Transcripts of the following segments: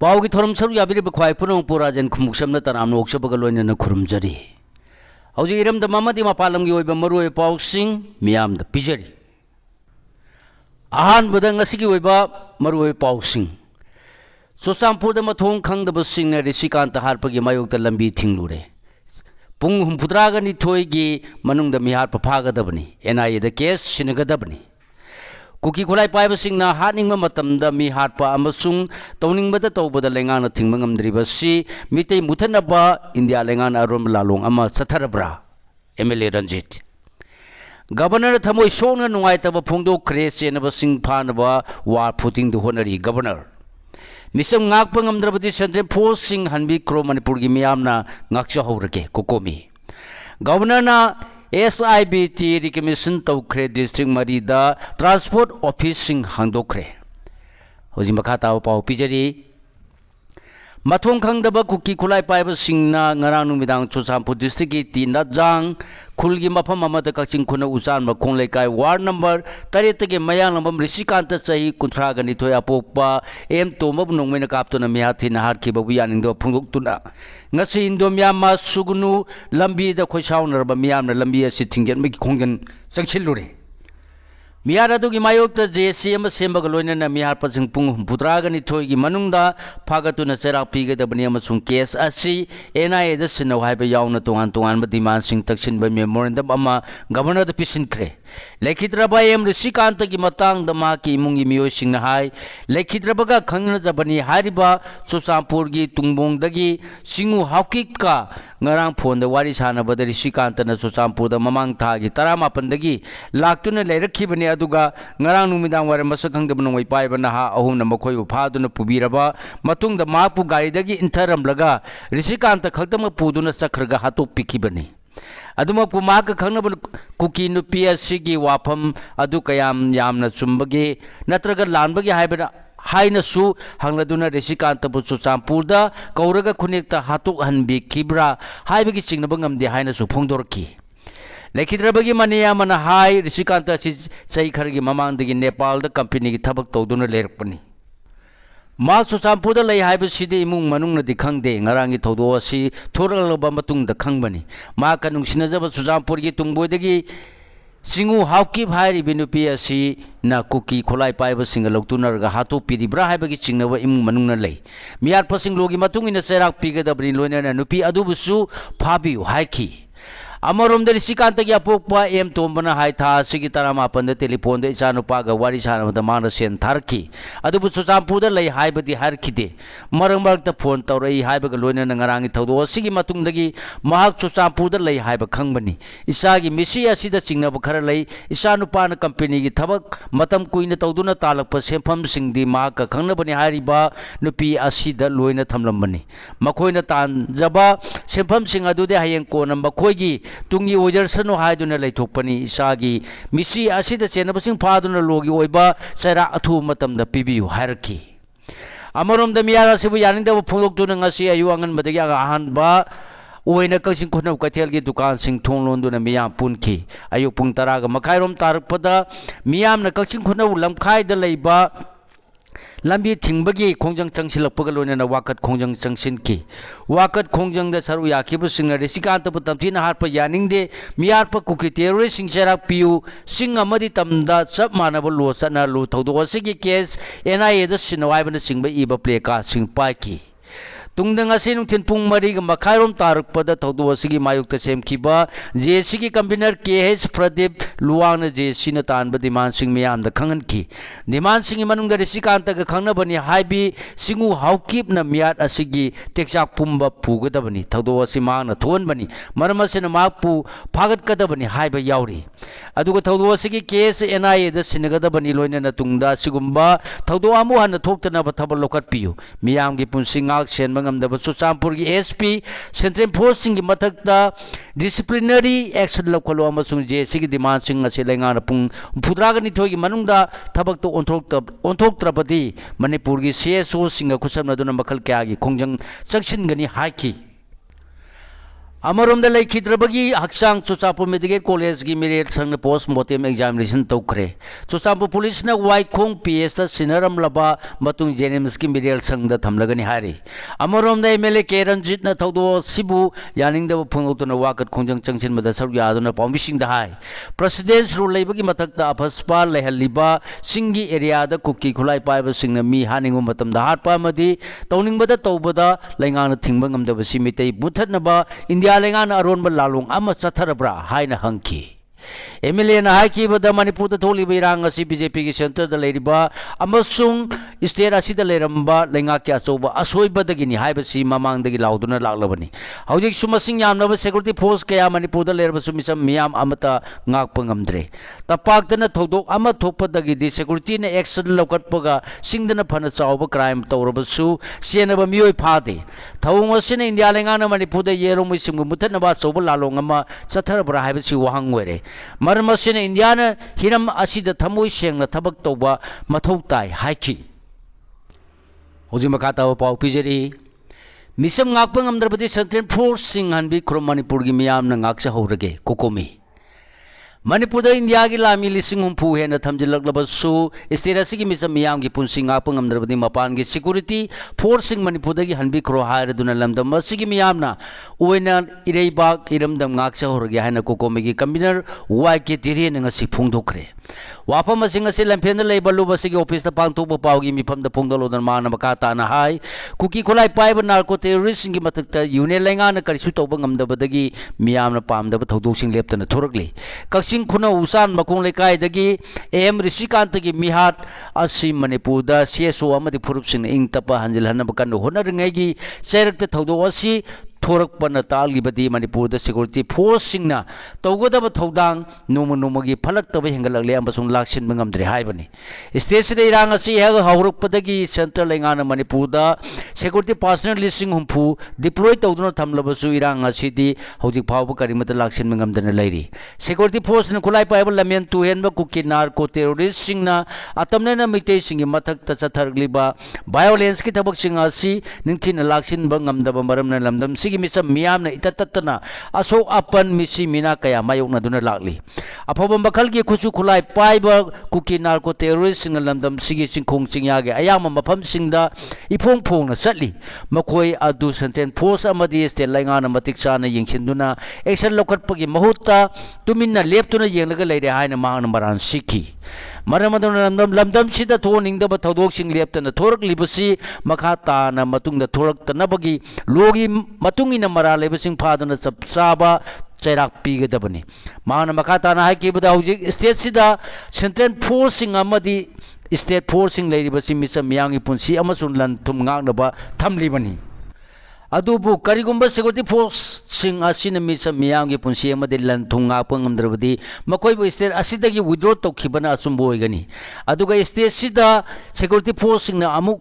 Pawgi theorem सरु याबिरिब ख्वाई पुनौ पुराजन खुमुक्समना तराम नोक्सबगा लोइनना खुरुमजरी हौजी इरमदा ममदी मपालमगी ओइबा मरुओइ पाउसिंग मियामदा पिजरी अहानबदा ngasiगी ओइबा मरुओइ पाउसिंग चुरचांपुरदा मथोंग खंगदबसिंगना ऋषिकांत हारपगी मायोक्ता लंबी थिंगलुरे पुंग हुमफुद्रागा निथोइगी मनुंगदा मिहारप फागदबनी एनआईएदा केस सिनगदबनी कुकी खुलाई पाइबसिंगना हानिंगबा मतमदा मिहारपा अमसुंग तौनिंगबदा तौबदा लेंगाना थिंगबा ngamdribasi मितै मुथनबा इंडिया लेंगाना अरोम लालोंग अमा सथरब्रा एमएलए रंजित गवर्नर थमोय सोंगना नुंगाइतबा फोंदोखरे चेनबसिंग फानबा वार फुटिंग दु होनरी गवर्नर मिसम ngakpa ngamdrabadi सेंट्रल फोर्स सिंग हनबी क्रो मणिपुर की मियामना ngakcha हौरके कोकोमी गवर्नर ना SIBT रिकमेंडेशन तौखरे डिस्ट्रिक्ट मरीदा ट्रांसपोर्ट ऑफिस सिंग हांदोखरे होजी मखाता पाव पिजरी मथों खंगदबा कुकी खुलाई पाइब सिंगना ngarang numitang Churachandpur district की तीन जांग खुलगी मफम अमद कक्चिंग खुना उचान मखोंग लेकाय वार्ड नंबर 8 के मयांग लंबम ऋषिकांत चही 32 अपोक्पा एम तोमब नोंगमेन कापतुना मिहाथि नहार की बबु यानिंगदो फुंगुक्तुना ngasi indo myama sugunu lambi da khoisaunarba miyamna lambi asi thinggen mi khonggen changchilure मियार अदुगी मायोक्ता जेसीएम सेंबग लोइनना मिहार पसिंग पुंग हुमफुद्रागनि थोइगी मनुंगदा फागतुना चेराक पीगदबनि अमसुंग केस असि एनआईए द सिनौ हाइबा याउना तोंगान तोंगान डिमांड सिंग तक्सिनबा मेमोरेंडम अमा गवर्नर द पिसिनख्रे लेखिद्रबा एम ऋषिकांत की मतंग द माकी इमुंगी मियो सिंगना हाई लेखिद्रबगा खंगनजबनि हारिबा चुरचांपुर की तुंगबोंगदगी सिंगु हाउकिका ngarang phone da wari sana bada Rishikant na Churachandpur da mamang tha gi 18 dagi laktuna leirakhibani aduga ngarang numidang wara masakhang da nongoi pai bana ha ahum na makhoi bu phaduna pubiraba matung da mapu gari dagi intharam laga Rishikant khakdama puduna sakhraga hatok pikibani aduma puma ka khangnaba kuki nupi asigi wafam adu kayam yamna chumbagi natraga lanbagi haibana हाइनसु हंगलदुना ऋषिकांतबु चुरचांपुरदा कौरगा खुनेक्ता हातुक हनबी खिब्रा हाइबगी चिंगनबा ngamde हाइनसु फोंदोरकी लेखिद्रबगी मनिया मन high Rishikant असि चै खरगी ममांगदगी नेपालदा company की थबक तौदुना लेरकपनी मा चुरचांपुरदा लै हाइबसिदि इमुंग मनुंगनदि खंगदे ngaranggi थौदो असि थोरगलबा मतुंगदा खंगबनी मा कनुंगसिनजबा चुरचांपुरगी तुंगबोयदगी सिंगु हाउकी भाई बिनुपी असि ना कुकी खोलाई पाइब सिंग लौतुनरगा हातो पिरिब्रा हाइबगी चिंगनबा इमुंग मनुंगना लै मियार पसिंग लोगी मतुंगिना चेराक पिगदबनि लोइनना नुपी अदुबुसु फाबियु हाइखी अमरोम ऋषिकांत की अपोक्पा एम तोमबना हाई था सिगी 18 टेलीफोन द इचानुपागा वारी सानबदा माना सेन थारकी अदुबु Churachandpur लै हाइबदी हारखिदे मरंग मरक्ता फोन तौरई हाइबगा लोइनना ngaranggi थौदो सिगी मतुंगदगी महाक Churachandpur लै हाइबा खंगबनी इसागी मिसी असिदा चिंगनब खर लै इसानुपाना कंपनी की थबक मतम कुइना तौदुना तालकप सेंफम सिंगदी महाक खंगनबनी हारिबा नुपी असिदा लोइना थमलंबनी मखोइना तानजबा सेंफम सिंग अदुदे हायेंग कोना मखोइगी तुंगी ओजरसनो हाइदुना लैथोकपनी इसागी मिसी असिदा चेनबसिंग फादुना लोगी ओइबा चेरा अथु मतमदा पिबियु हारकी अमरोम द मियारा सिबु यानिंदब फोंदोक्तुना ngasi ayu anganbadagi ahanba ओइना कसिंग खुनब कथेल की दुकान सिंग थोंग लोंदुना मियाम पुनखी अयु पुंग 10 गा मखाइरोम तारकपदा मियामना कसिंग खुनब लमखाइदा लैबा लंबी थिंगबगी खोंजंग चंगसिलपगा लोइनना वाकत खोंजंग चंगसिनकी वाकत खोंजंग द सरु याखिबु सिंग ऋषिकांत पु तमथिना हारप यानिंगदे मियारप कुकी टेररिस्ट सिंग सेराक पियु सिंग अमदि तमदा सब मानब लो सना लो थौदो सिगी केस एनआईए द सिनवाइबना सिंगबा इबा प्लेका सिंग पाइकी तुंगदंग असे नुथिन पुंग मरीग मखाइरोम तारकपदा थौदो असिगी मायुक्ता सेमखिबा जेसीगी कन्वीनर केएच प्रदीप लुवांगना जेसीना तानबा डिमांड सिंग मियामदा खंगनकी डिमांड सिंग मनुंगदा ऋषिकांतगा खंगनबनी हाइबी सिंगु हाउकिपना मियात असिगी टेक्चाक पुंबा पुगदबनी थौदो असि मांगना थोनबनी मरमसिना माकपु फागतकदबनी हाइबा यावरी अदुगा थौदो असिगी केस एनआईए द सिनगदबनी लोइनना तुंगदा सिगुंबा थौदो अमु हन थोक्तनबा थबल लोकतपियु मियामगी पुंसि ngak sen Churachandpur की एसपी सेंट्रल फोर्स की मथक्ता डिसिप्लिनरी एक्शन लौखलो अमसुंग जेसी की डिमांड सिंग असे लेंगाना पुंग फुद्रागा निथोई की मनुंगदा थबक तो ओंथोक्त्रबदी मणिपुर की सीएसओ सिंग खुसमनदुना मखल क्या की खोंजंग चंगसिनगनी हाइकी अमरोम लेखिद्रबगी हक्सांग चुचापुर मेडिकल कॉलेज की मेरिट संग पोस्टमार्टम एग्जामिनेशन तौखरे चुचापुर पुलिस ने वाईखोंग पीएस सिनरम लबा मतुंग जेनिम्स की मेरिट संग थमलगनी हारी अमरोम एमएलए के रंजित न थौदो सिबु यानिंगदब फोंगोतुना वाकत खोंजंग चंगसिनबदा सरुक यादुना पाउमिसिंग दा हाई प्रेसिडेंस रूल लेबगी मथक्ता अफस्पा लेहलिबा सिंगी एरिया दा कुकी खुलाई पाइबा सिंगना मी हानिंगो मतमदा हाटपा मदी तौनिंगबदा तौबदा लैंगाना थिंगबा ngamdabasi mitei buthatnaba India lengan aron balalung ama chatharabra haina hangki MLA ना हाई बद मणिपुर थोली इरांग बीजेपी की सेंटर स्टेट असिद लेरंबा लेंगा के अचौब असोइबदगिनी हाइबसी ममांगदगी लाउदुना लाक्लबनी हौजिक सुमसिंग यामनब सिक्योरिटी फोर्स कया Manipur लेरबसु मिसम मियाम अमता ngakpa ngamdre tapaktana thodok ama thokpadagi di security ne action lokatpaga singdana phana chawba crime tawrabasu senaba mioi phade thawung asina india lengana manipur da yerong misimgu muthanaba chawba lalong ama chatharabra haibasi wahang were मरमसिन इंडिया हिरम असिद थमोई सेंगना थबक तौबा मथौ ताई हाइखि होजि मखा ताव पाउ पिजरी मिसम ngakpa ngamdrabadi सेंट्रल फोर्स सिंग हनबी ख्रोम मणिपुर की मियाम न ngaksa हौरगे कोकोमी मणिपुर इंडिया की लामी लिसिंग हुंफु हेन थमजिलकलबसु स्टेट असि मिसम मियाम की पुंसि ngakpa ngamdrabadi मपान की सिक्योरिटी फोर्स सिंग मणिपुर की हनबी ख्रो हायरदुना लमदम असि की मियामना ओइना इरेबाक इरमदम ngaksa हौरगे हायना कोकोमी की कन्वीनर वाई के तिरे ngasi फोंदोखरे वाफम असिंग असि लंफेन लेबा लुबसि की ऑफिस ता पांगथोक पावगी मिफम दा फोंदलोदन मान मका ताना हाई कुकी खुलाई पाइब नार्को टेररिस्ट की मथक्ता यूनियन लेंगाना करिसु तौबा ngamdabadagi मियामना पामदब थौदोसिंग लेप्तना थोरकली कक्सिंग खुना उसान मकोंग लेकाइदगी एम ऋषिकांत की मिहाट असि मणिपुर सेसो अमदि फुरुपसिंग इंग तपा हंजिलहनब कन होनरंगैगी चैरक्ते थौदो असि थोरकपन तालगिबदी मणिपुर सिक्योरिटी फोर्स सिंगना तौगदब थौदांग नोम नोमगी फलक्तब हेंगलकले अमसुंग लाक्सिन मंगमद्रे हाइबनी स्टेट से इरांग असि हेग हौरकपदगी सेंट्रल लेंगाना मणिपुर सिक्योरिटी पर्सनल लिसिंग हुंफु डिप्लॉय तौदुना थमलबसु इरांग असिदी हौजिक फावब करिमत लाक्सिन मंगमदन लैरी सिक्योरिटी फोर्स न खुलाई पाइब लमेन तुहेनब कुकी नार्को टेररिस्ट सिंगना अतमनेना मिते सिंगी मथक चथरगलिबा वायोलेंस की थबक सिंग असि निंथिन लाक्सिन बंगमदब मरमना लमदम सिगी मिसम मियामना इतततना असो अपन मिसी मिना कया मायोकना दुना लाक्ली अफब मखल की खुचु खुलाई पाइब कुकी नार्को टेररिस्ट सिंग लमदम सिगी चिंखोंग चिंयागे अयाम मफम सिंगदा इफोंग फोंगना चटली मखोय अदु सेंट्रल फोर्स अमदी स्टेट लेंगाना मतिक चाना यिंगसिनदुना एक्शन लोकटपगी महुत्ता तुमिन्ना लेप्तुना येंगलगा लेरे हायना मांगना मरान सिखी मरमदुना लमदम सिदा थोनिंगदब थौदोकसिंग लेप्तना थोरकलिबसि मखा ताना मतुंगदा थोरक्तनबगी लोगी मतुंगिना मरा लेबसिंग फादुना चप चाबा चैराक पीगदबनी मांगना मखा ताना हाइकिबदा हौजिक स्टेट सिदा सेंट्रल फोर्स सिंग अमदी स्टेट फोर्स सिंग लेरिबसि मिसम मियांगी पुंसी अमसुन लन थुम ngangnaba thamlibani अदुबु करिगुंबा सिक्योरिटी फोर्स सिंग असिन मिसम मियांगी पुंसी अमदि लन थुम ngakpa ngamdrabadi मकोइबु स्टेट असिदगी विड्रॉ तौखिबना अचुंबो ओइगनी अदुगा स्टेट सिदा सिक्योरिटी फोर्स सिंगना अमुक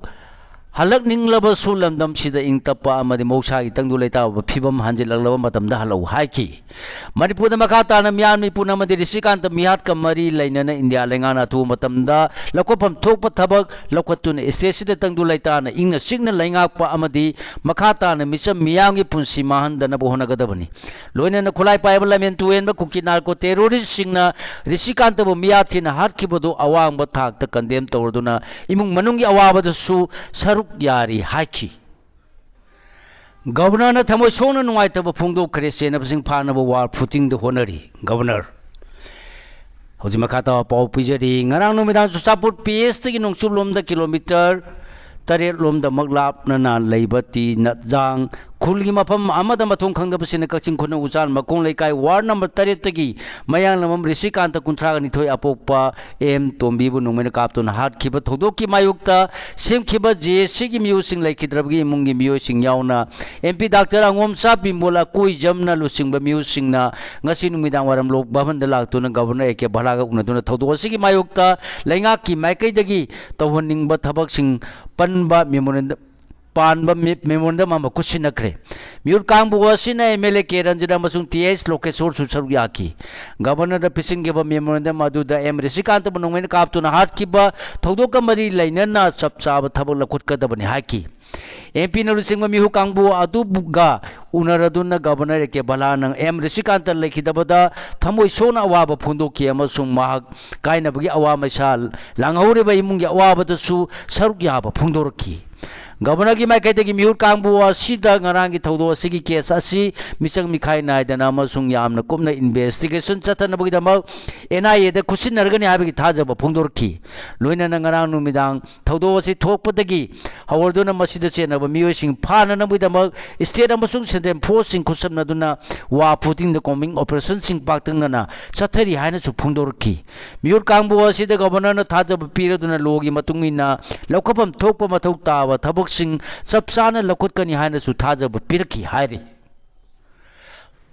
हलक निंगलबसु लमदम सिदा इंग तप्पा अमदि मौसागी तंगदु लेताब फिबम हांजिलगलब मतमदा हलौ हाइकी मणिपुर मखा ताना मियामी पुनमदि ऋषिकांत मिहात कमरी लैनना इंडिया लेंगाना थु मतमदा लकोफम थोकप थबक लखतुन स्टेट सिदा तंगदु लेताना इंग सिग्न लैंगाकपा अमदि मखा ताना मिसम मियांगी पुंसी माहंदना बोहनगदबनी लोइनना खुलाई पाइब लमेन तुएन कुकी नार्को टेररिस्ट सिंगना ऋषिकांत बो मियाथिना हाटखिबदो अवांग थाकता कंडेम तौरदुना इमुंग मनुंगी अवाबदसु सरुक यारी हाइखी गवर्नर थमो सोना नुआइतब फोंदोखरे सेनबसिंग फानब वार फुटिंग द होनरी गवर्नर हौजि मखाता पाउ पिजरी ngarang नुमिदां सुसापुर पीएस तगी नोंसुब लोमदा किलोमीटर 8 लोमदा मगलापना लेबती नजांग खुलगी मफम अमद मथों खंगबसिन कचिंग खुन उचान मकों लेकाय वार्ड नंबर 8 तगी मयांग लमम ऋषिकांत कुंथ्राग निथोय अपोकपा एम तोंबीबु नुमेन कापतुन हाट खिब थौदोकी मायुक्ता सेमखिब जेसी की म्यूसिंग लेखिद्रबगी मुंगी म्यूसिंग यावना एमपी डॉक्टर अंगोमसा बिमोला कुई जमना लुसिंग म्यूसिंगना ngasi नुमिदां वारम लोक भवन द लाक्तुन गवर्नर एके भलागा उनदुन थौदोसी की मायुक्ता लेंगा की माइकैदगी तवहनिंग ब थबकसिंग पनबा मेमोरेंडम पानबा मेमोरेंडम अमा कुसिनखरे म्यूर कांगबु असिना एमएलए के रंजना मसुंग टीएस लोकेश्वर सुसरु याकी गवर्नर द पिसिंग गेबा मेमोरेंडम अदुदा एम ऋषिकांत बनोंगेन कापतुना हाटकिबा थौदोक मरी लैनना चपचाब थबक लखुटकदबनि हाकी MP na rusing mamihu kangbu adubuga unaraduna governor ke balanang M Rishikant lekidabada thamoi sona awaba phundoki amasung mahak kaina bagi awama sal langhore ba imungi awaba su saruk yaba phungdorki Governor ki makai te ki miur kangbu asida ngarang ki thodo asigi case asi misang mikhai nai dana amasung yamna kumna investigation chathana bagi dama NIA da khusin nargani habi ki thajaba phungdorki loina na ngarang numidang thodo asi thokpadagi hawarduna masida chena ba miyo sing phana na bagi dama state amasung central force sing khusam duna wa putting the coming operation sing paktang na chathari haina su phungdorki miur kangbu asida governor na thajaba pira duna logi matungina lokapam thokpa mathau tawa thabok sing sapsana lakutkani haina su thajaba pirki hairi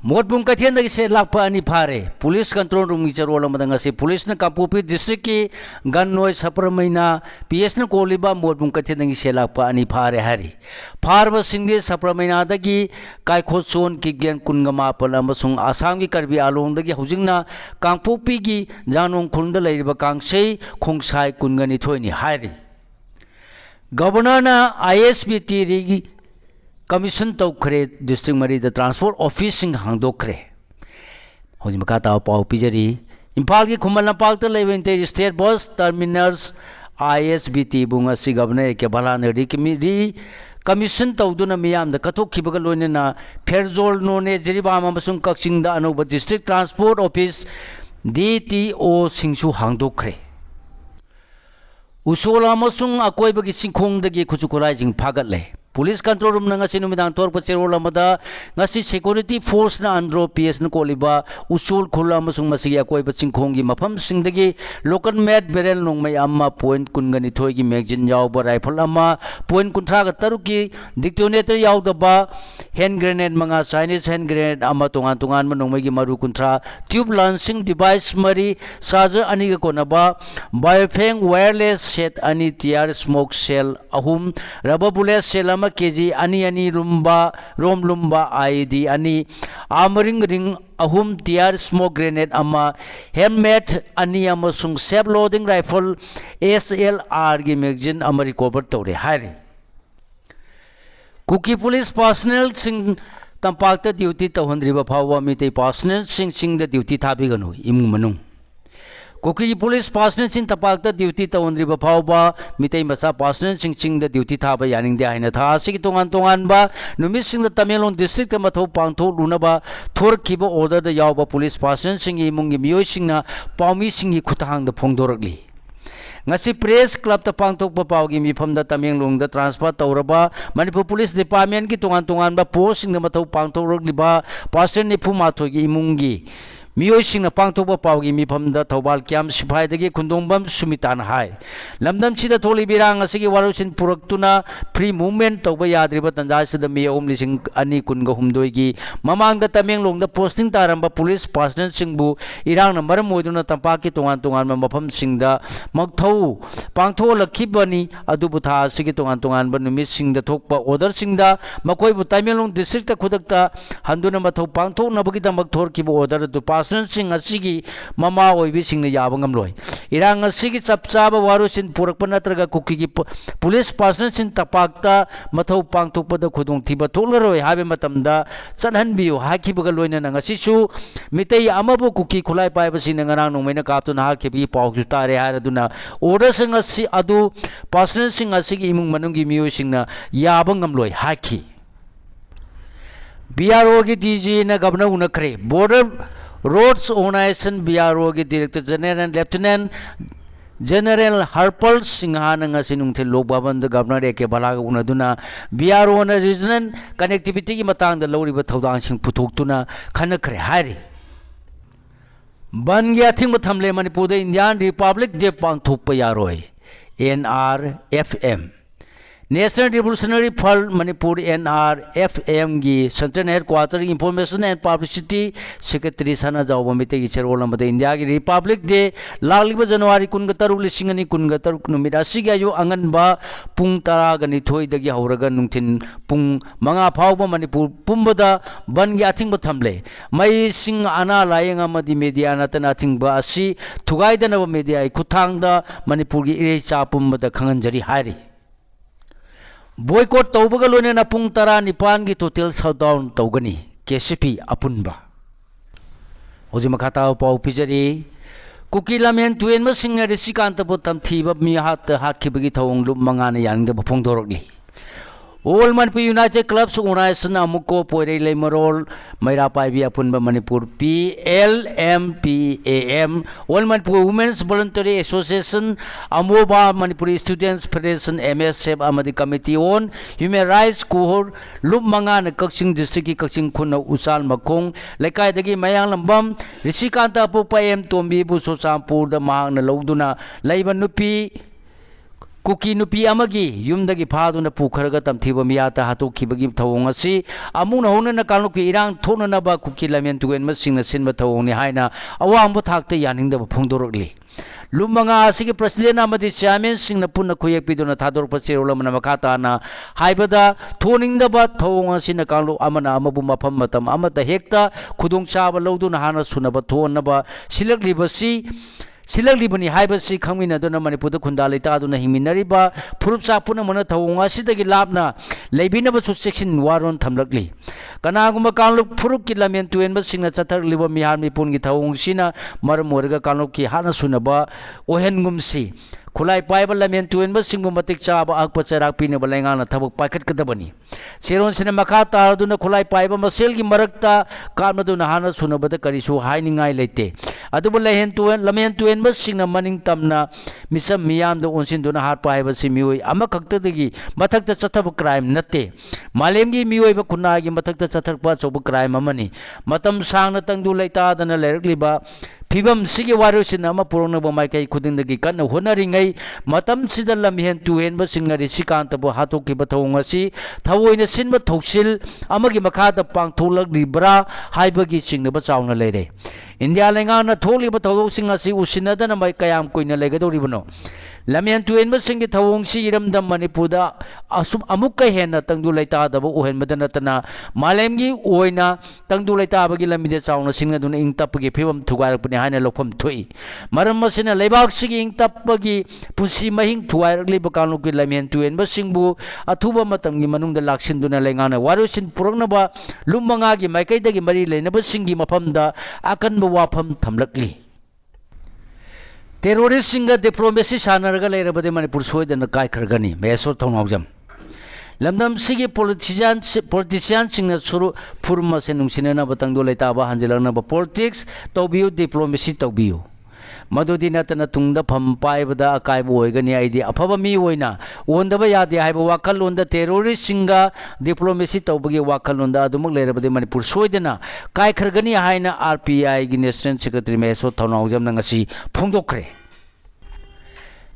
Motbung kathian dagi se lakpa ani phare police control room gi charol amadanga se police na Kapupi district ki Gannoi Sapramaina PS na koliba motbung kathian dagi se lakpa ani phare hari pharba singde Sapramaina dagi Kaikhochon ki gen kungama pala amasung Assam ki Karbi Along dagi hujingna Kapupi gi Janong khunda leiriba kangsei khongsai kungani thoini hari Governor na ISBT ri Commission Tokre District Mari the Transport Office sing hangdokre Hojimaka Pau Pijari Impal ki Khumal Napak Levente State Bus Terminals ISBT bunga si Governor ke balana ri Commission Tawduna Miyam the Katok Kibagaloina Perzol None Jeriba Mamasung Kakching da Anoba District Transport Office DTO Singsu hangdokre Usola Masung Akoi Bagi Singkong the Kuchukurai Jing Pagatle Police control room nga sinumidang tor pacherola mada ngasi security force na andro PS na koliba usul khula amasung masiya koi bachingkhongi mafam singdagi local made barrel nong mai amma point kungani thoigi magazine yawba rifle amma point kunthra ga taruki detonator yawdaba hand grenade manga Chinese hand grenade amma tongan manong mai gi maru kunthra tube launching device mari charger ani ga konaba biofeng wireless set ani tiar smoke cell ahum rubber bullet cell KG ani lumba rom lumba ID ani armoring ring ahum tiar smoke grenade ama helmet ani amasung self loading rifle SLR gi magazine ama recover tore hari Kuki police personnel sing tampakta duty tawhandriba phawa mitei personnel sing the duty thabiganu imung manung Kuki police personnel sing tapakta duty tawandriba phawba mitei masa personnel sing the duty thaba yaning de haina tha sigi tongan ba numit sing the Tamelong district mathau pangtho lunaba thor kiba order the yawba police personnel sing imungi miyoi singna paumi singi khutahang da phongdoragli ngasi press club ta pangthok pa pawgi mifam da Tamelong da transfer tawraba Manipur police department ki tongan ba post sing da mathau pangthoragli ba personnel nipu mathogi imungi Miyoi sing na pangthokpa pawgi mifam da Thobal Kyam Sipai dagi Khundongbam Sumitan hai lamdam sida tholi birang asigi warusin puraktuna free movement tawba yadriba tanja sida miyom lising ani kunga humdoi gi mamang da Tamelong da posting taramba police personnel singbu irang na maram oiduna tampaki tongan mafam singda magthau pangtho lakhibani adubu tha asigi tongan ba numit singda thokpa order singda makoi bu Tamelong district ta khudakta handuna mathau pangtho nabagi damak thor kibu order du personnel sing asigi mama oibi sing na yabangam loi irang asigi chapchaba warusin purakpa natraga kuki gi police personnel sing tapakta mathau pangthokpa da khudong thiba tholroi habe matamda chanhanbiu hakibaga loina na ngasisu mitei amabu kuki khulai pai basi na ngarang nongmaina kaptu na hakibi pawju tare haraduna order sing asi adu personnel sing asigi imung manunggi miyo sing na yabangam loi haki BRO ki DG na governor unakre border Roads Organization BRO ki Director General and Lieutenant General Harpal Singhana ngasi nungthil lokbaban da governor eke balaga unaduna BRO na regional connectivity ki matang da lawriba thodang sing puthoktuna khanakre hari Bangya thing thamle Manipur da Indian Republic Day pangthokpa yaroi NRFM National Revolutionary Front Manipur NRFM gi Central Headquarter Information and Publicity Secretary Sana Jawba Mite gi Cherol Amada India gi Republic Day Lagliba January 19 numit asiga yu angan ba pung tara gani thoi dagi hauraga nungthin pung manga phawba Manipur pumbada ban gi athing ba thamle mai sing ana layang amadi media na tana thing ba asi thugai dana ba media ai kuthang da Manipur gi ire cha pumbada khangan jari hairi boycott tawbaga loinena pung 19 gi total shutdown tawgani KCP apunba hoji makhata pau pijari kuki lamen tuen ma singna risikanta bo tamthiba mi hat khibagi thawong lum mangana yaningda bphong dorokni All Manipur United Clubs Organization Amuko Poire Lemarol Maira Paibi Apunba Manipur PLMPAM All Manipur Women's Voluntary Association Amoba Manipuri Students Federation MSF Amadi Committee on Human Rights Kuhor Lup Mangan Kakching District Kakching Kuna Usal Makong Lekai Dagi Mayang Lambam Risikanta Pupayem Tombi Buso Sampur the Mahang Lauduna Laiban Nupi Kuki nupi amagi yumdagi phaduna pukharaga tamthiba miyata hatokibagi thawong asi amuna honana kanuki irang thonana ba kuki lamen tugen masingna sinba thawongni haina awangbo thakta yaningda phongdorokli lumanga asigi president amadi chairman singna punna khoyek piduna thador pacherolamana makata na haibada thoningda ba thawong asina kalu amana amabu mafam matam amata hekta khudong chaba loduna hana sunaba thonaba silaklibasi Silagli Hibasi coming at Manipur Kundalita Duna Himinariba, Purupsa Punamana Tawanga Sidagi Labna, Labinaba to section Waron Tamlakli. Kanaguma Kanluk Puruki Lamen to Embassing at Satar Liba Mihami Pungi Tawong Sina, Maramorga Kanuki Hanasunaba, Ohengumsi. Kulai Bible Lamen to Embassing Matic Chaba Akpachara Pina Balangana Tabuk Packet Katabani. Seron Cinemakata Duna Kulai Bible Maselgi Marakta, Karmaduna Hana Sunabata Karisu, Hining I late. Adubula Hentu Lamen to Embassing Manning Tamna, Missa Miam the Onsin Duna Harpa Simiui, Amakakti, Matak Satab crime, Nate. Malemgi Mui Kunagi, Matak Satarpa of crime money. Matam Sang Tangu Leta than a Lergliba. Pibam Sigi Warriors in Amapurona Makai couldn't the Gikan, honoring a Matam Sidalam hen to end, but singer Sikantabo Hato Kibatongasi, Tawo in a Sinba Toxil, Amagi Makata Pangtola Libra, Hybagi sing the Batsauna lady. India Langana told you about Singasi Usinada and Maikayam Queen Legado Ribono. Lamian to end, but sing it Tawong Siram the Manipuda, Asum Amuka Hena, Tanguleta, the Uhen Madanatana, Malemgi, Oina, Tanguleta Bagilamida Sound, singer to Intapagi Pibam to Garpuni. Lopam Tui. Maramasina Lebak singing Tapagi, Pusi Mahing to Libakanuki Lamian to Enbasingbu, Atuba Matangi Manung the Laksin Duna Langana, Warus in Purnaba, Lumangagi, Maikatagi Marile, never singing Mapamda, Akan Wapam Tamlakli. Terrorist singer diplomacy Sanaraga later, but the Manipur Swed and the Kai Kargani, Meso Tonogam. Lamdam Sigi politicians sing the Suru Purmas and Sinana Batangoleta Hanjelana politics, Tobio diplomacy Tobio. Madudinatana Tunda Pampai Bada Akaibo Egani idea, Apabami Wina, Wondabaya, the Ibawakalunda, terrorist singer, diplomacy Tobugi Wakalunda, Dumulera, but the Manipur Swedena, Kai Kargani Haina, RPI, Guinness Secretary Meso Tonogam Nangasi, Pungokre.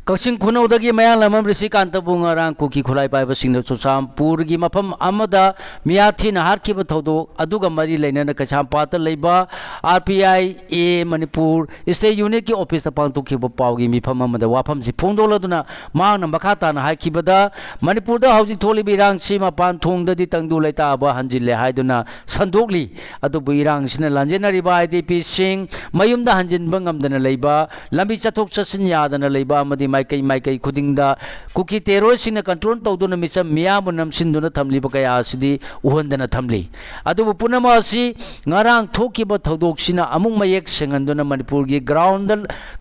Kaksing kuno dagi mayang lamam risikanta bungarang kuki khulai pai basing na susam purgi mapam amada miyathi na harki bathodo aduga mari leina na kacham pata leiba RPI A Manipur State Unit ki office ta pangtu ki pawgi mifam amada wafam si phongdoladuna mang na makhata na hai kibada Manipur da hauji tholi birang sima pan thong da di tangdu leita ba hanjile haiduna sandokli adu birang sina lanjenari ba IDP sing mayum da hanjin bangam dana leiba lambi chathok chasin yadana leiba amadi Maikai Kudinda Kuki terrorist in a control Toduna Misa Miamunam Sinduna Tamli Bakaya Sidi Uhundana Tamli. Adu Punamasi Narang Tokiba Todoxina among Mayek Singanduna Manipurgi ground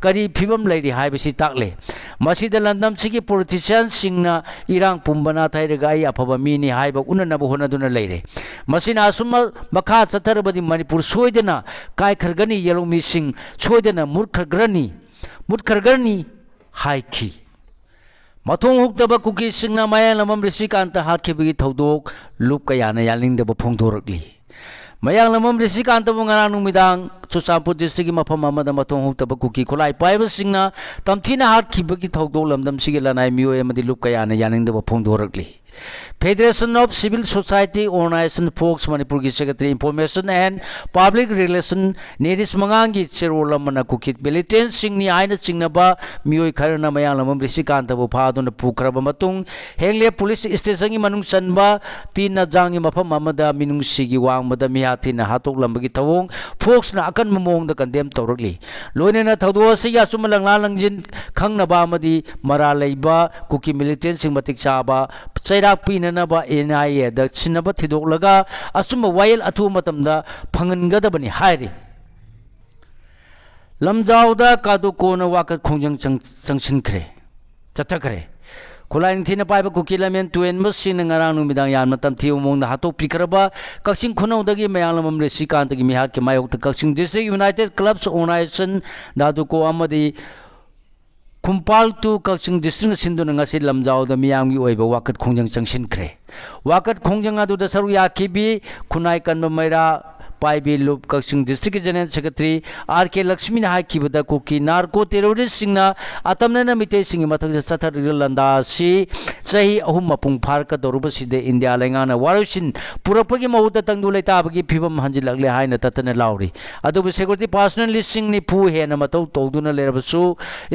Kari Pibam Lady Hibasi Takle. Masida Landam Siki politicians singna Irang Pumbana Taigai Apabamini Haiba Unanabuhona Duna Lady. Masina Asuma Makat Satarabadi Manipur Swedena Kai Kargani Yellow Missing Swedena Mutkargani Haiki. Matong Huktaba Kuki Singna Maya Lamam Risikanta Hakibigi Todok, Lukayana Yaling the Pongdorli. Mayang Lamam Risikanta Bungaranu Midang, Susapu District Mapamama, the Matong Huktaba Kuki, Kolai Piper Singna, Tamtina Hakibigi Todolam, Dam Sigilana, Mue, Madi Lukayana Yaling the Pongdorli. Federation of Civil Society Organization Folks Manipur Secretary Information and Public Relation Nedis Mangangi Cherola Manakukit Militant Singni Aina Singnaba Mui Karana Mayalam Risikanta Padon the Pukraba Matung Hengle Police Station Manung Sanba Tina Jangi Mapa Mamada Minung Sigi Wang Madamiatina Hatok Lambagitawong Folks na akan mamong the condemned thoroughly. Loinena Taudosia Sumalang Jin Kang Nabamadi Maralaiba Kuki Militant Sing Matik Saba चैराक पीननबा NIA दा सिनबा थिदोकलगा assume vial अथु मतमदा फंगनगदबनी हायरि लमजाउदा कादो कोना वाकत खोंजंग चंगसिनख्रे चथखरे खुलाई निथिना पाइबा कुकी लमेन तुएन मसिन ngarang numitang yan matam thiu mong na hato pikraba kaksing khunau dagi mayang lamam resikant dagi mihar ke mayok ta kaksing district united clubs organization dadu ko amadi kumpal tu kaksing district sindu ngasi lamjau da miyang gi oiba wakat khongjang changsin khre wakat khongjang adu da saru yakibi khunai kanba maira पाइबी लुप Kakching district general secretary RK Lakshmi ने हाई किबदा Kuki narco terrorist सिंगना आतमना मिते सिंग मथक सथर लंदा सी सही अहुम मपुंग फारक दरुब सिदे इंडिया लेंगाना वारुसिन पुरपगी महुत तंगदु लेताबगी फिबम हंजिलगले हाइना ततने लाउरी अदुब सेक्रेटरी पर्सनल लिस्टिंग नि फु हेना मतौ तौदुना लेरबसु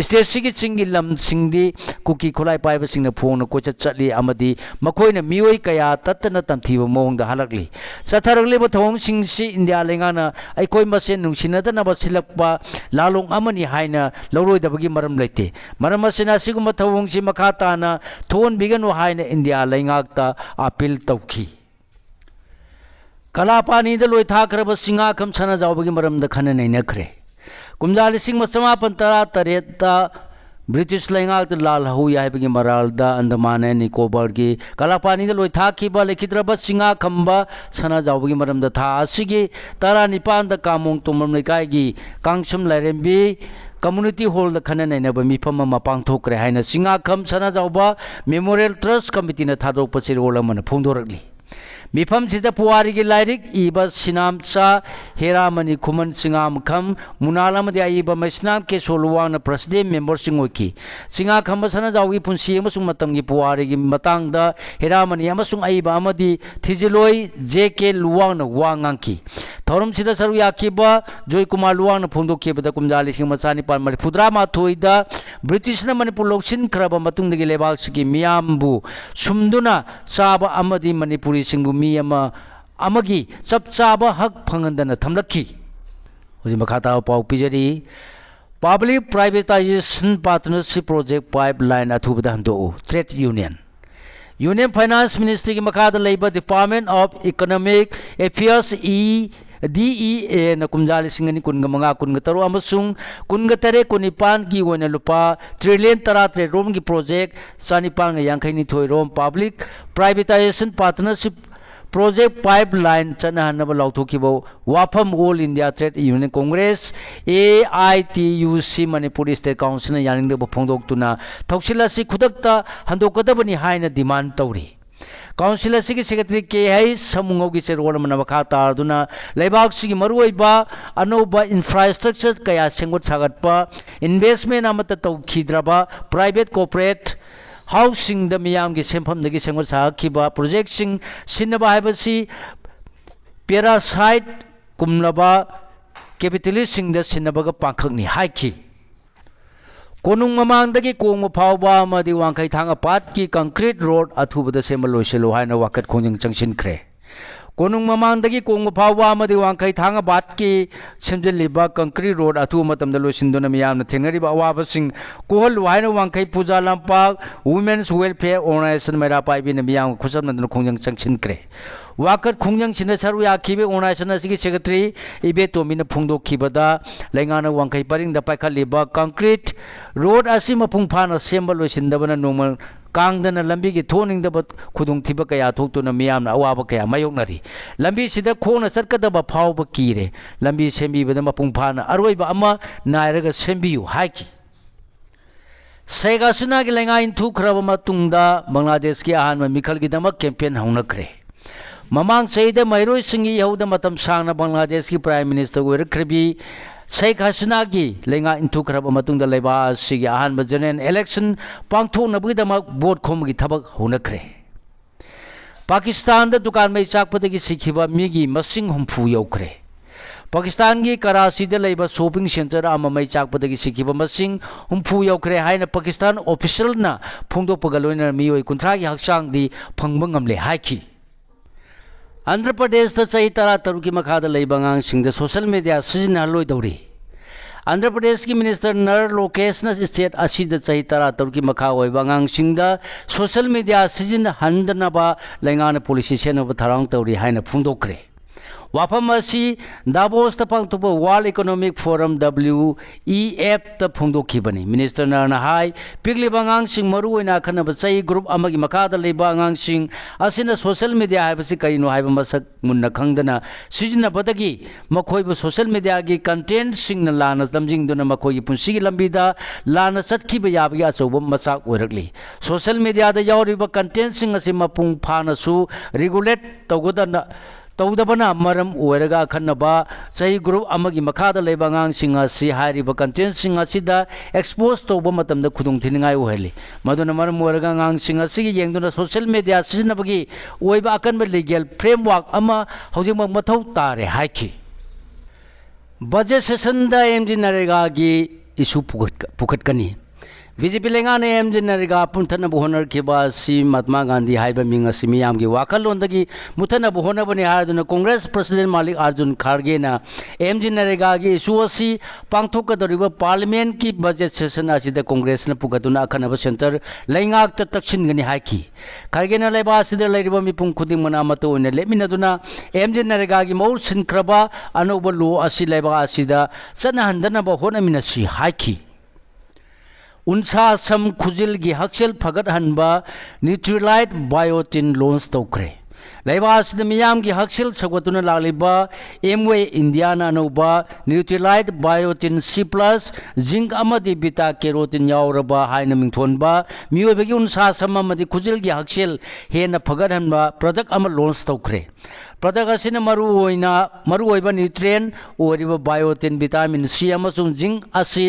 स्टेट सिगी चिंगी लम सिंगदी कुकी खुलाई पाइब सिंगना फोन को चटली अमदी मखोइना मियोई कया ततना तमथीब मोंग द हलकली सथरगले बथोंग सिंगसी इंडिया लेंगाना अखोई मसेन नुंसिनदनब सिलकपा लालोंग अमनी हाइना लौरोइदबगी मरम लेते मरम मसेना सिगुम थवोंगसी मखा ताना थोन बिगनु हाइना इंडिया लेंगाकता अपील तौखी कलापानी द लोइ थाखरब सिंगा खम सना जावबगी मरम द खन नैनखरे कुमजा लिसिंग मसमापन तरा तरेता ब्रिटिश लेंगाक लाल हु याबगी मराल द अंडमान एंड निकोबार की कलापानी द लोइ थाखिबा लेखिद्रब सिंगा खंबा सना जावबगी मरम द था असिगी तरा निपान द कामोंग तुमम लेकाइगी कांगसम लाइरेंबी कम्युनिटी हॉल द खन नैनब मिफम मा पांगथोकरे हाइना सिंगा खम सना जावबा मेमोरियल ट्रस्ट कमिटी न थादोक पसिरोल मन फोंदोरगली मिफम सिदा पुवारी की लाइरिक इबा सिनामचा हेरामनी खुमन सिंगाम खम मुनालम दे इबा मैसनाम के सोलवांग न प्रेसिडेंट मेंबर सिंगोकी सिंगा खम सना जावी पुंसी अमसुंग मतम की पुवारी की मतंग द हेरामनी अमसुंग इबा अमदी थिजिलोई JK लुवांग न वांगांकी थौरम सिदा सरू याकीबा जोय कुमार लुवांग न फोंदोकेबदा कुमजाली सिंग मचानी पार मरि फुद्रा माथोइदा ब्रिटिश न मणिपुर लोकसिन खरब मतुंग दगी लेबाक सिगी मियामबु सुमदुना चाबा अमदी मणिपुरी सिंगु मी अमगी चप चाबा हक फंगंदन थमलखी होजि मखाता पाउ पिजरी public privatisation partnership project pipeline अथुबदा हंदो ट्रेड यूनियन फाइनेंस मिनिस्ट्री की मखाद लेबा department of economic affairs DEA न कुमजाली सिंगनी कुनगा मंगा कुनगा तरो अमसुंग कुनगा तरे कुनिपान की ओना लुपा ट्रिलियन तरा त्रे रोम की प्रोजेक्ट सानिपांग यांखैनी थोय रोम public privatisation partnership project pipeline चनहनब लौथोखिबो वाफम all India trade union congress AITUC Manipur state council न यानिंगदब फोंदोक्तुना थौसिलासी खुदक्ता हंदोकदबनी हाइना डिमांड तौरी काउंसिल की सेक्रेटरी KH समुंगो की चेरोल मन मखा तारदुना लेबाक सिगी मरुइबा अनोबा इंफ्रास्ट्रक्चर कया सेंगोट सागतपा इन्वेस्टमेंट अमत तौखिद्रबा प्राइवेट कॉर्पोरेट हाउसिंग द मियाम की सेंफम दगी सेंगोट साखिबा प्रोजेक्ट सिंग सिनबा हाइबसी पैरासाइट कुमलबा कैपिटलिस्ट सिंग द सिनबगा पाखकनी हाइखी कोनुंग ममांगदगी कोंग फावबा मदि वांखै थांगा पाट की कंक्रीट रोड अथुबदा सेमल लोइसेलो हाइना वाकत खोंजंग चंगसिनख्रे कोनुंग ममांगदगी कोंग फावबा मदि वांखै थांगा बाट की सेमजलिबा कंक्रीट रोड अथु मतमद लोइसिनदोना मियामना थेंगरिबा अवाबसिंग कोहल हाइना वांखै पूजा लंपाक वुमेन्स वेलफेयर ऑर्गेनाइजेशन मेरा पाइबिन मियाम खुसमनदन खोंजंग चंगसिनख्रे वाकत खोंजंग सिन सरू याखिबे ऑर्गेनाइजेशन असि सेक्रेटरी इबे तोमिन फोंदोखिबदा लेंगाना वांखै परिंग द पाइखलिबा कंक्रीट रोड असि मपुंग फाना सेंबल लोइसिनदबना नोमल कांगदना लंबी की थोनिंगदब खुदुंग थिबा कया थोक्तुना मियामना अवाब कया मायोगनरी लंबी सिदा खोंगना चरकदबा फावबा कीरे लंबी सेंबीबदा मपुंग फाना अरोइबा अमा नायरगा सेंबियु हाइकी शेख हसीना की लेंगा इंथुखरबा मतुंगदा बांग्लादेश की अहान मिखल की दमक कैंपेन हौनखरे ममांग चहीद मैरोई सिंगी यहूद मतम सांगना बांग्लादेश की प्राइम मिनिस्टर ओइरख्रबी शेख हसीना की लेंगा इंथुखरब मतुंग लेबा सिगी अहान जनरल इलेक्शन पांथोनबगीदमक वोट खोमगी थबक होनखरे पाकिस्तान द दुकान में चाकपदगी सिखिबा मिगी मसिंग हुंफु यौखरे पाकिस्तान की कराची द लेबा शॉपिंग सेंटर अममै चाकपदगी सिखिबा मसिंग हुंफु यौखरे हाइना पाकिस्तान ऑफिशियल ना फोंदोपगा लोइना मियोय कुंथ्रा की हक्सांग दी फंगबा ngamle हाइखी आंध्र प्रदेश चही तरा तरुकी मखाद लेबा ngang सिंग द सोशल मीडिया सिजना लोइदौरी आंध्र प्रदेश की मिनिस्टर नर लोकेश स्टेट असिद चाही तरा तरुक की मखा होइबा आंगांसिंगदा सोशल मीडिया सिजन हंदनबा लैंगाना पॉलिसी सेनब थरांग तौरी हाइना फुंदोक्रे वाफम दाबोस पांथोप वर्ल्ड इकोनॉमिक फोरम WEF फोंदोखिबनी मिनिस्टर नरना हाई पिगलिब आंगांसिंग मरुओइना खनब चाही ग्रुप अमगी मखादा लेबा आंगांसिंग असिना सोशल मीडिया हाइबसी कइनो हाइबा मसक मुन्ना खंगदना सिजनबदगी मखोइबु सोशल मीडिया की कंटेंट सिंगना लाना तमजिंगदुना मखोइगी पुंसिगी लंबीदा लाना चटखिबा याबगी अचौब मचाक ओइरकली सोशल मीडिया दा यावरिबा कंटेंट सिंग असि मपुंग फानासु रेगुलेट तौगदना तौदबना मरम ओइरगा खन्नबा चाही ग्रुप अमगी मखादा लेबा आंगांसिंग असि हारिबा कंटेंट सिंग असिदा एक्सपोज तौबा मतमदा खुदुंग थिनिंगाय ओइहली मदुना मरम ओइरगा आंगांसिंग असिगी येंगदुना सोशल मीडिया सिजनबगी ओइबा अकनबा लीगल फ्रेमवर्क अमा हौजिक मथौ तारे हाइखि बजेट सेशन दा एमजी नरेगा की issue पुखटकनी BJP लेंगाने MG NREGA पुंथनब होनरखिबा Mahatma Gandhi हाइबा Ming असि मियामगी वाखलोंदगी मुथनब होनबनी हारदुना कांग्रेस प्रेसिडेंट मल्लिकार्जुन खड़गे ना एमजी नरेगा की इशू असि पांथोकदोरिबा पार्लियामेंट की बजेट सेशन असिदा कांग्रेस न पुगतुना अखनब सेंटर लेंगाक तक्सिनगनी हाइखि खड़गे ना लेबा असिदा लेरिबा मिपुंग खुदिंग मना मतो ओइना लेमिनदुना एमजी नरेगा की मौर सिनख्रबा अनोबा लो असि लेबा असिदा चनहंदनबा होनमिनसि हाइखि उनसा सम खुजिल की हक्सेल फगत हनबा न्यूट्रीलाइट बायोटिन लॉन्च तौख्रे लेबासिद मियाम की हक्सेल सगवतुना लालिबा एमवे इंडिया ना अनौबा न्यूट्रीलाइट बायोटिन C+ जिंक अमदी बीटा कैरोटीन यावरबा हाइना मिंथोनबा मियोबगी उनसा सम अमदी खुजिल की हक्सेल हेना फगत हनबा प्रोडक्ट अमा लॉन्च तौख्रे प्रोडक्ट असिना मरुओइबा न्यूट्रिएंट ओरिबा बायोटिन विटामिन C अमसुंग जिंक असि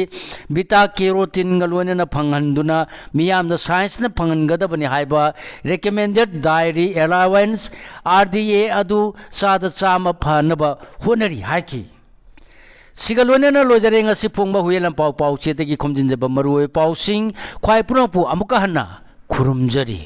बीटा कैरोटीन गलोइना फंगहंदुना मियामदा साइंस न फंगनगदबनी हाइबा रेकमेंडेड डायरी अलाउंस RDA अदु सादा चामा फनबा होनरी हाइखि सिगलोइना लोजरे ngasi फोंबा हुयेलम पाउ पाउ चेतगी खोमजिनजबा मरुओइ पाउसिंग ख्वाइ पुरंपु अमुका हन्ना खुरुमजरी।